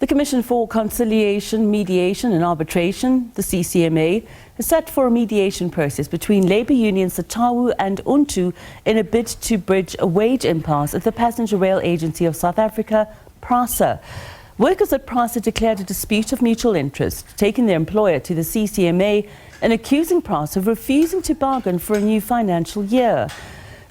Commission for Conciliation, Mediation and Arbitration, the CCMA, has set for a mediation process between labour unions SATAWU and Untu in a bid to bridge a wage impasse at the Passenger Rail Agency of South Africa, Prasa. Workers at Prasa declared a dispute of mutual interest, taking their employer to the CCMA and accusing Prasa of refusing to bargain for a new financial year.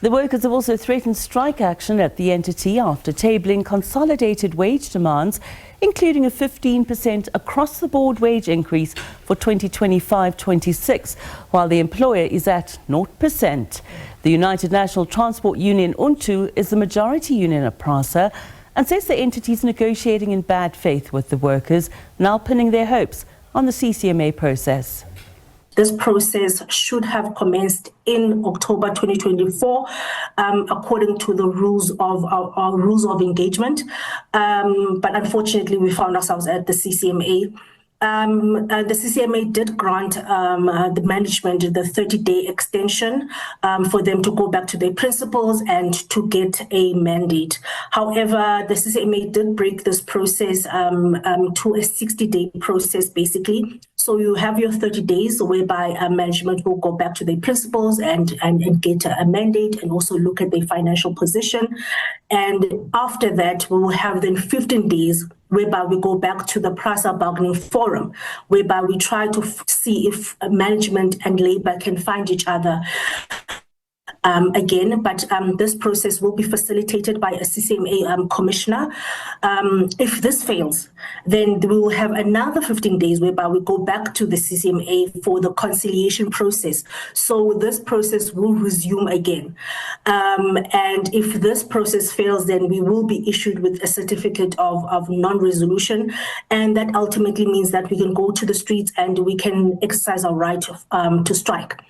The workers have also threatened strike action at the entity after tabling consolidated wage demands, including a 15% across-the-board wage increase for 2025-26, while the employer is at 0%. The United National Transport Union Untu is the majority union at Prasa and says the entity is negotiating in bad faith with the workers, now pinning their hopes on the CCMA process. This process should have commenced in October 2024, according to the rules of our rules of engagement. But unfortunately, we found ourselves at the CCMA. The CCMA did grant the management the 30-day extension for them to go back to their principals and to get a mandate. However, the CCMA did break this process to a 60-day process, basically. So you have your 30 days whereby management will go back to their principals and get a mandate and also look at their financial position. And after that, we will have then 15 days whereby we go back to the Prasa bargaining forum, whereby we try to see if management and labor can find each other again. But this process will be facilitated by a CCMA commissioner. If this fails, then we will have another 15 days whereby we go back to the CCMA for the conciliation process. So this process will resume again. And if this process fails, then we will be issued with a certificate of non-resolution. And that ultimately means that we can go to the streets and we can exercise our right to strike.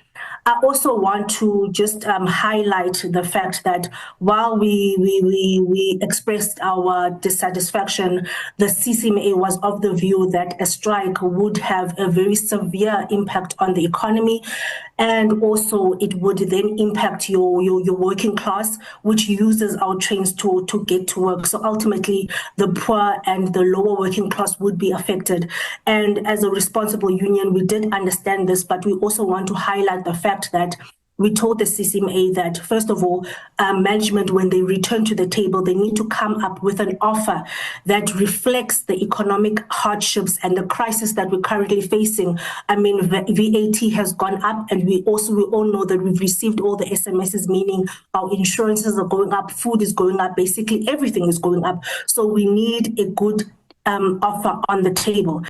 I also want to just highlight the fact that while we expressed our dissatisfaction, the CCMA was of the view that a strike would have a very severe impact on the economy, and also it would then impact your working class, which uses our trains to get to work. So ultimately, the poor and the lower working class would be affected. And as a responsible union, we did understand this, but we also want to highlight the fact that we told the CCMA that, first of all, management, when they return to the table, they need to come up with an offer that reflects the economic hardships and the crisis that we're currently facing. I mean, VAT has gone up, and we all know that we've received all the SMSs, meaning our insurances are going up, food is going up, basically everything is going up. So we need a good offer on the table.